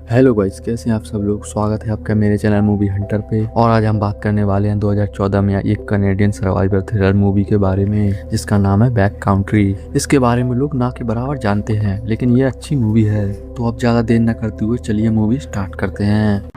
Hello guys, कैसे हैं आप सब लोग। स्वागत है आपका मेरे चैनल मूवी हंटर पे। और आज हम बात करने वाले हैं 2014 में एक कनेडियन सर्वाइवल थ्रिलर मूवी के बारे में जिसका नाम है बैक काउंट्री। इसके बारे में लोग ना के बराबर जानते हैं, लेकिन ये अच्छी मूवी है। तो अब ज्यादा देर न करते हुए चलिए मूवी स्टार्ट करते हैं।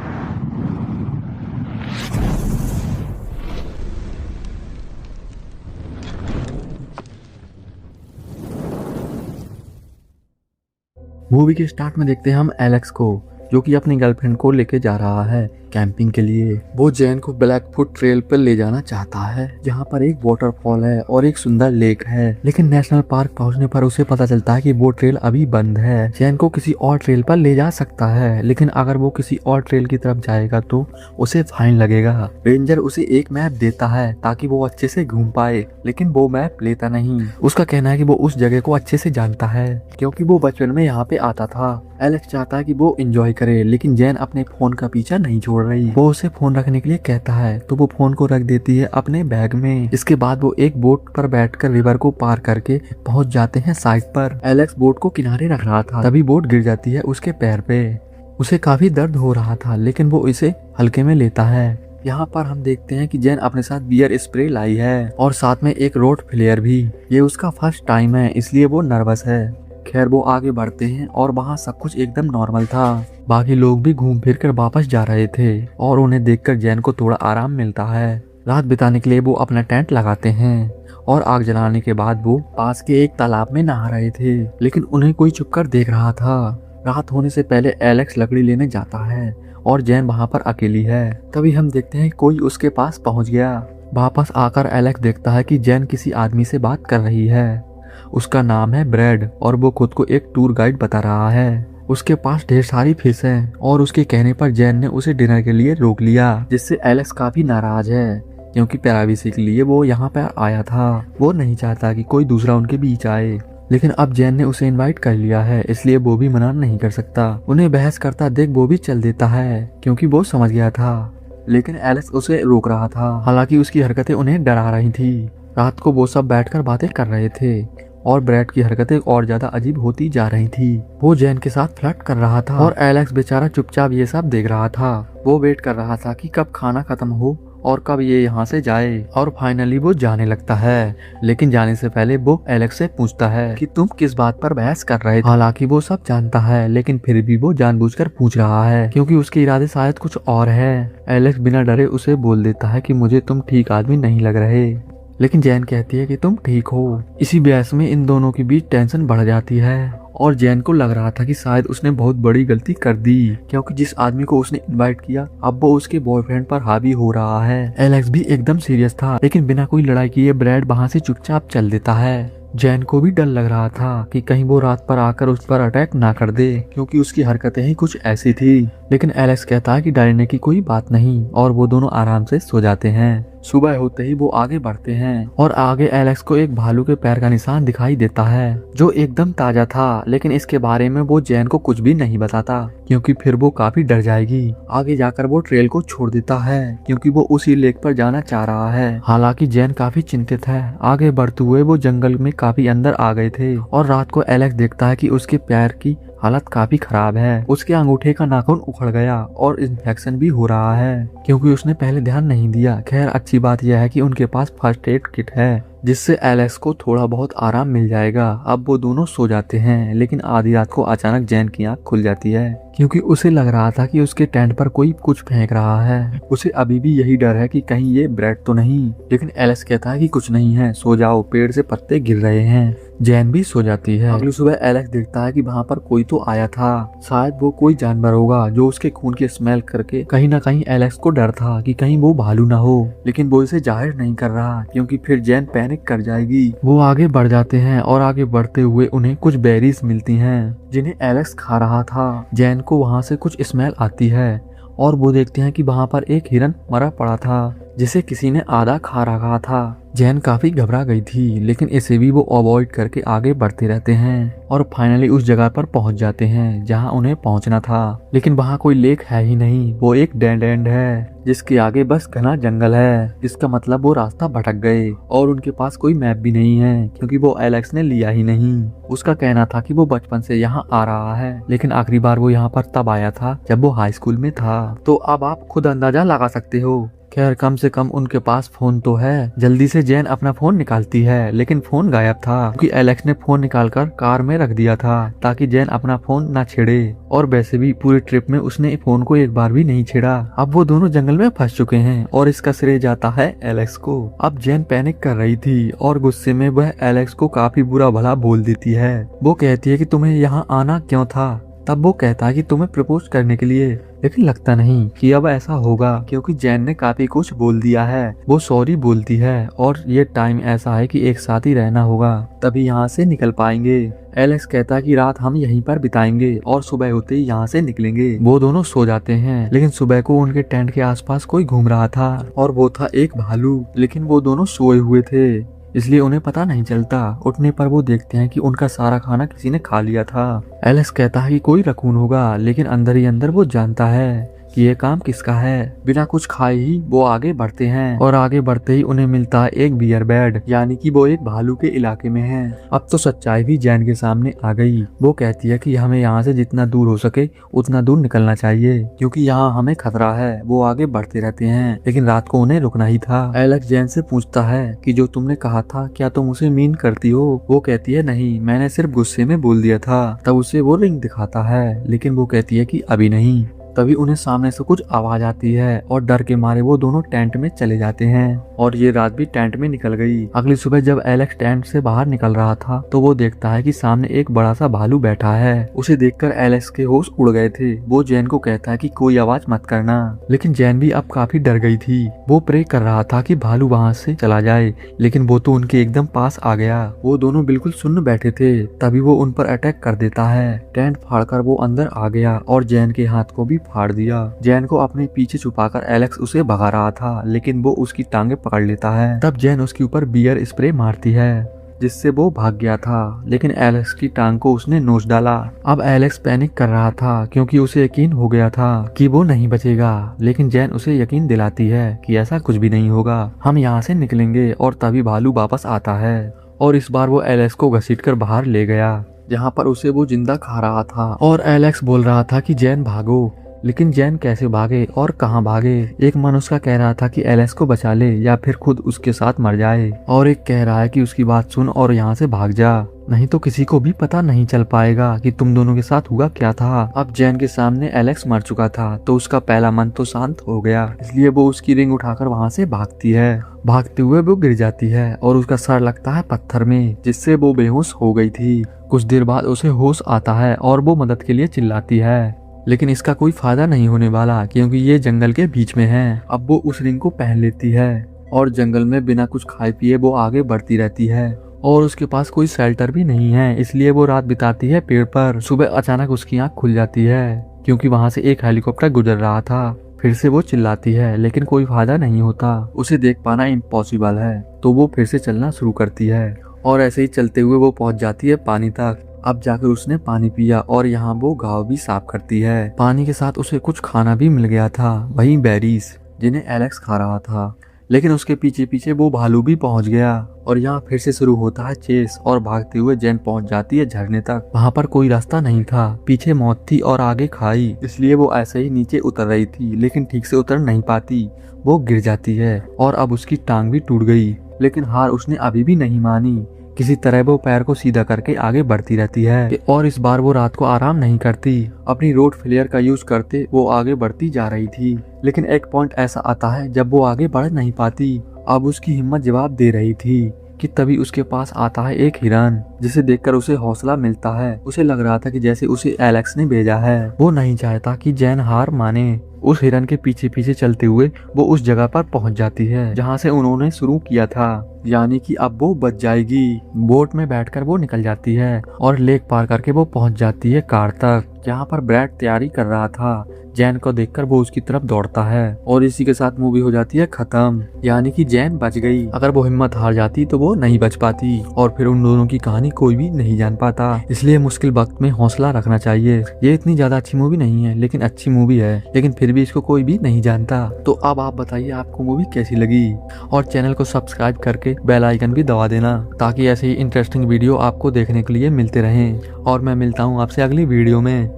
मूवी के स्टार्ट में देखते हैं हम एलेक्स को, जो कि अपनी गर्लफ्रेंड को लेके जा रहा है कैंपिंग के लिए। वो जैन को ब्लैकफुट ट्रेल पर ले जाना चाहता है, जहाँ पर एक वाटरफॉल है और एक सुंदर लेक है। लेकिन नेशनल पार्क पहुंचने पर उसे पता चलता है कि वो ट्रेल अभी बंद है। जैन को किसी और ट्रेल पर ले जा सकता है, लेकिन अगर वो किसी और ट्रेल की तरफ जाएगा तो उसे फाइन लगेगा। रेंजर उसे एक मैप देता है ताकि वो अच्छे से घूम पाए, लेकिन वो मैप लेता नहीं। उसका कहना है कि वो उस जगह को अच्छे से जानता है क्योंकि वो बचपन में यहाँ पे आता था। एलेक्स चाहता है कि वो एंजॉय करे, लेकिन जैन अपने फोन का पीछा नहीं छोड़ रही। वो उसे फोन रखने के लिए कहता है तो वो फोन को रख देती है अपने बैग में। इसके बाद वो एक बोट पर बैठकर रिवर को पार करके पहुंच जाते हैं साइड पर। एलेक्स बोट को किनारे रख रहा था, तभी बोट गिर जाती है उसके पैर पे। उसे काफी दर्द हो रहा था, लेकिन वो इसे हल्के में लेता है। यहाँ पर हम देखते हैं कि जैन अपने साथ बियर स्प्रे लाई है और साथ में एक रोड फ्लेयर भी। ये उसका फर्स्ट टाइम है, इसलिए वो नर्वस है। खैर वो आगे बढ़ते हैं और वहाँ सब कुछ एकदम नॉर्मल था। बाकी लोग भी घूम फिर कर वापस जा रहे थे और उन्हें देखकर जैन को थोड़ा आराम मिलता है। रात बिताने के लिए वो अपना टेंट लगाते हैं और आग जलाने के बाद वो पास के एक तालाब में नहा रहे थे, लेकिन उन्हें कोई छुपकर देख रहा था। रात होने से पहले एलेक्स लकड़ी लेने जाता है और जैन वहाँ पर अकेली है। तभी हम देखते हैं कोई उसके पास पहुँच गया। वापस आकर एलेक्स देखता है कि जैन किसी आदमी से बात कर रही है। उसका नाम है ब्रैड और वो खुद को एक टूर गाइड बता रहा है। उसके पास ढेर सारी फिश है और उसके कहने पर जैन ने उसे डिनर के लिए रोक लिया, जिससे एलेक्स काफी नाराज है क्योंकि प्राइवेसी के लिए वो यहाँ पर आया था। वो नहीं चाहता कि कोई दूसरा उनके बीच आए, लेकिन अब जैन ने उसे इनवाइट कर लिया है, इसलिए वो भी मना नहीं कर सकता। उन्हें बहस करता देख वो भी चल देता है क्योंकि वो समझ गया था, लेकिन एलेक्स उसे रोक रहा था। हालांकि उसकी हरकतें उन्हें डरा रही थी। रात को वो सब बैठकर बातें कर रहे थे और ब्रैड की हरकतें और ज्यादा अजीब होती जा रही थी। वो जैन के साथ फ्लर्ट कर रहा था और एलेक्स बेचारा चुपचाप ये सब देख रहा था। वो वेट कर रहा था कि कब खाना खत्म हो और कब ये यहाँ से जाए। और फाइनली वो जाने लगता है, लेकिन जाने से पहले वो एलेक्स से पूछता है कि तुम किस बात पर बहस कर रहे थे। हालांकि वो सब जानता है, लेकिन फिर भी वो जानबूझकर पूछ रहा है क्योंकि उसके इरादे शायद कुछ और है। एलेक्स बिना डरे उसे बोल देता है कि मुझे तुम ठीक आदमी नहीं लग रहे, लेकिन जैन कहती है कि तुम ठीक हो। इसी बहस में इन दोनों के बीच टेंशन बढ़ जाती है और जैन को लग रहा था कि शायद उसने बहुत बड़ी गलती कर दी, क्योंकि जिस आदमी को उसने इनवाइट किया अब वो उसके बॉयफ्रेंड पर हावी हो रहा है। एलेक्स भी एकदम सीरियस था, लेकिन बिना कोई लड़ाई किए ब्रैड वहाँ से चुपचाप चल देता है। जैन को भी डर लग रहा था कि कहीं वो रात पर आकर उस पर अटैक ना कर दे, क्योंकि उसकी हरकतें ही कुछ ऐसी थी। लेकिन एलेक्स कहता है कि डरने की कोई बात नहीं और वो दोनों आराम से सो जाते हैं। सुबह होते ही वो आगे बढ़ते हैं और आगे एलेक्स को एक भालू के पैर का निशान दिखाई देता है, जो एकदम ताजा था। लेकिन इसके बारे में वो जैन को कुछ भी नहीं बताता क्योंकि फिर वो काफी डर जाएगी। आगे जाकर वो ट्रेल को छोड़ देता है क्योंकि वो उसी लेक पर जाना चाह रहा है। हालांकि जैन काफी चिंतित है। आगे बढ़ते हुए वो जंगल में काफी अंदर आ गए थे और रात को एलेक्स देखता है कि उसके पैर की हालत काफी खराब है। उसके अंगूठे का नाखून उखड़ गया और इन्फेक्शन भी हो रहा है क्योंकि उसने पहले ध्यान नहीं दिया। खैर अच्छी बात यह है कि उनके पास फर्स्ट एड किट है, जिससे एलेक्स को थोड़ा बहुत आराम मिल जाएगा। अब वो दोनों सो जाते हैं, लेकिन आधी रात को अचानक जैन की आंख खुल जाती है क्योंकि उसे लग रहा था कि उसके टेंट पर कोई कुछ फेंक रहा है। उसे अभी भी यही डर है कि कहीं ये ब्रेड तो नहीं, लेकिन एलेक्स कहता है कि कुछ नहीं है, सो जाओ, पेड़ से पत्ते गिर रहे हैं। जैन भी सो जाती है। अगली सुबह एलेक्स देखता है कि वहाँ पर कोई तो आया था, शायद वो कोई जानवर होगा जो उसके खून की स्मेल करके कहीं ना कहीं एलेक्स को डर था कि कहीं वो भालू ना हो, लेकिन वो इसे जाहिर नहीं कर रहा क्योंकि फिर जैन पैनिक कर जाएगी। वो आगे बढ़ जाते हैं और आगे बढ़ते हुए उन्हें कुछ बेरीज मिलती हैं जिन्हें एलेक्स खा रहा था। जैन को वहाँ से कुछ स्मेल आती है और वो देखते हैं कि वहाँ पर एक हिरन मरा पड़ा था। जिसे किसी ने आधा खा रखा था। जैन काफी घबरा गई थी, लेकिन इसे भी वो अवॉइड करके आगे बढ़ते रहते हैं और फाइनली उस जगह पर पहुंच जाते हैं जहां उन्हें पहुंचना था। लेकिन वहां कोई लेक है ही नहीं, वो एक डेड एंड है जिसके आगे बस घना जंगल है। इसका मतलब वो रास्ता भटक गए और उनके पास कोई मैप भी नहीं है क्योंकि वो एलेक्स ने लिया ही नहीं। उसका कहना था कि वो बचपन से यहाँ आ रहा है, लेकिन आखिरी बार वो यहाँ पर तब आया था जब वो हाई स्कूल में था। तो अब आप खुद अंदाजा लगा सकते हो। खैर कम से कम उनके पास फोन तो है। जल्दी से जैन अपना फोन निकालती है, लेकिन फोन गायब था क्योंकि एलेक्स ने फोन निकालकर कार में रख दिया था ताकि जैन अपना फोन ना छेड़े। और वैसे भी पूरे ट्रिप में उसने फोन को एक बार भी नहीं छेड़ा। अब वो दोनों जंगल में फंस चुके हैं और इसका श्रेय जाता है एलेक्स को। अब जैन पैनिक कर रही थी और गुस्से में वह एलेक्स को काफी बुरा भला बोल देती है। वो कहती है कि तुम्हें यहाँ आना क्यों था। तब वो कहता है कि तुम्हें प्रपोज करने के लिए, लेकिन लगता नहीं कि अब ऐसा होगा क्योंकि जैन ने काफी कुछ बोल दिया है। वो सॉरी बोलती है और ये टाइम ऐसा है कि एक साथ ही रहना होगा, तभी यहाँ से निकल पाएंगे। एलेक्स कहता है कि रात हम यहीं पर बिताएंगे और सुबह होते ही यहाँ से निकलेंगे। वो दोनों सो जाते हैं, लेकिन सुबह को उनके टेंट के आसपास कोई घूम रहा था और वो था एक भालू। लेकिन वो दोनों सोए हुए थे इसलिए उन्हें पता नहीं चलता। उठने पर वो देखते हैं कि उनका सारा खाना किसी ने खा लिया था। एलेक्स कहता है कि कोई रकून होगा, लेकिन अंदर ही अंदर वो जानता है कि ये काम किसका है। बिना कुछ खाए ही वो आगे बढ़ते हैं और आगे बढ़ते ही उन्हें मिलता है एक बियर बेड, यानी कि वो एक भालू के इलाके में है। अब तो सच्चाई भी जैन के सामने आ गई। वो कहती है कि हमें यहाँ से जितना दूर हो सके उतना दूर निकलना चाहिए क्योंकि यहाँ हमें खतरा है। वो आगे बढ़ते रहते हैं, लेकिन रात को उन्हें रुकना ही था। एलेक्स जैन से पूछता है कि जो तुमने कहा था क्या तुम उसे मीन करती हो। वो कहती है नहीं, मैंने सिर्फ गुस्से में बोल दिया था। तब उसे वो रिंग दिखाता है, लेकिन वो कहती है कि अभी नहीं। तभी उन्हें सामने से कुछ आवाज आती है और डर के मारे वो दोनों टेंट में चले जाते हैं और ये रात भी टेंट में निकल गई। अगली सुबह जब एलेक्स टेंट से बाहर निकल रहा था तो वो देखता है कि सामने एक बड़ा सा भालू बैठा है। उसे देखकर एलेक्स के होश उड़ गए थे। वो जैन को कहता है कि कोई आवाज मत करना, लेकिन जैन भी अब काफी डर गई थी। वो प्रे कर रहा था कि भालू वहाँ से चला जाए, लेकिन वो तो उनके एकदम पास आ गया। वो दोनों बिल्कुल सुन्न बैठे थे, तभी वो उन पर अटैक कर देता है। टेंट फाड़कर वो अंदर आ गया और जैन के हाथ को भी फाड़ दिया। जैन को अपने पीछे छुपाकर एलेक्स उसे भगा रहा था, लेकिन वो उसकी टांगे पकड़ लेता है। तब जैन उसके ऊपर बियर स्प्रे मारती है जिससे वो भाग गया था, लेकिन एलेक्स की टांग को उसने नोच डाला। अब एलेक्स पैनिक कर रहा था क्योंकि उसे यकीन हो गया था कि वो नहीं बचेगा, लेकिन जैन उसे यकीन दिलाती है कि ऐसा कुछ भी नहीं होगा, हम यहाँ से निकलेंगे। और तभी भालू वापस आता है और इस बार वो एलेक्स को घसीटकर बाहर ले गया जहाँ पर उसे वो जिंदा खा रहा था। और एलेक्स बोल रहा था कि जैन भागो, लेकिन जैन कैसे भागे और कहां भागे। एक मन उसका कह रहा था कि एलेक्स को बचा ले या फिर खुद उसके साथ मर जाए, और एक कह रहा है कि उसकी बात सुन और यहाँ से भाग जा, नहीं तो किसी को भी पता नहीं चल पाएगा कि तुम दोनों के साथ हुआ क्या था। अब जैन के सामने एलेक्स मर चुका था तो उसका पहला मन तो शांत हो गया, इसलिए वो उसकी रिंग उठाकर वहाँ से भागती है। भागते हुए वो गिर जाती है और उसका सर लगता है पत्थर में, जिससे वो बेहोश हो गई थी। कुछ देर बाद उसे होश आता है और वो मदद के लिए चिल्लाती है, लेकिन इसका कोई फायदा नहीं होने वाला क्योंकि ये जंगल के बीच में है। अब वो उस रिंग को पहन लेती है और जंगल में बिना कुछ खाए पिए वो आगे बढ़ती रहती है और उसके पास कोई शेल्टर भी नहीं है, इसलिए वो रात बिताती है पेड़ पर। सुबह अचानक उसकी आंख खुल जाती है क्योंकि वहां से एक हेलीकॉप्टर गुजर रहा था। फिर से वो चिल्लाती है, लेकिन कोई फायदा नहीं होता, उसे देख पाना इम्पॉसिबल है। तो वो फिर से चलना शुरू करती है और ऐसे ही चलते हुए वो पहुंच जाती है पानी तक। अब जाकर उसने पानी पिया और यहाँ वो घाव भी साफ करती है। पानी के साथ उसे कुछ खाना भी मिल गया था, वही बेरीज जिन्हें एलेक्स खा रहा था, लेकिन उसके पीछे पीछे वो भालू भी पहुंच गया और यहाँ फिर से शुरू होता है चेस और भागते हुए जैन पहुंच जाती है झरने तक। वहाँ पर कोई रास्ता नहीं था, पीछे मौत थी और आगे खाई, इसलिए वो ऐसे ही नीचे उतर रही थी, लेकिन ठीक से उतर नहीं पाती। वो गिर जाती है और अब उसकी टांग भी टूट गई, लेकिन हार उसने अभी भी नहीं मानी। किसी तरह वो पैर को सीधा करके आगे बढ़ती रहती है और इस बार वो रात को आराम नहीं करती। अपनी रोड फ्लेयर का यूज करते वो आगे बढ़ती जा रही थी, लेकिन एक पॉइंट ऐसा आता है जब वो आगे बढ़ नहीं पाती। अब उसकी हिम्मत जवाब दे रही थी कि तभी उसके पास आता है एक हिरन, जिसे देखकर उसे हौसला मिलता है। उसे लग रहा था कि जैसे उसे एलेक्स ने भेजा है। वो नहीं चाहता कि जैन हार माने। उस हिरन के पीछे पीछे चलते हुए वो उस जगह पर पहुंच जाती है जहां से उन्होंने शुरू किया था। यानी कि अब वो बच जाएगी। बोट में बैठकर वो निकल जाती है और लेक पार करके वो पहुंच जाती है कार तक, जहाँ पर ब्रैड तैयारी कर रहा था। जैन को देखकर वो उसकी तरफ दौड़ता है और इसी के साथ मूवी हो जाती है खत्म। यानी कि जैन बच गई। अगर वो हिम्मत हार जाती तो वो नहीं बच पाती और फिर उन दोनों की कहानी कोई भी नहीं जान पाता। इसलिए मुश्किल वक्त में हौसला रखना चाहिए। ये इतनी ज्यादा अच्छी मूवी नहीं है, लेकिन अच्छी मूवी है, लेकिन फिर भी इसको कोई भी नहीं जानता। तो अब आप बताइए आपको मूवी कैसी लगी, और चैनल को सब्सक्राइब करके बेल आइकन भी दबा देना, ताकि ऐसे ही इंटरेस्टिंग वीडियो आपको देखने के लिए मिलते रहें। और मैं मिलता हूँ आपसे अगली वीडियो में।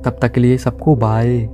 तब तक के लिए सबको बाय।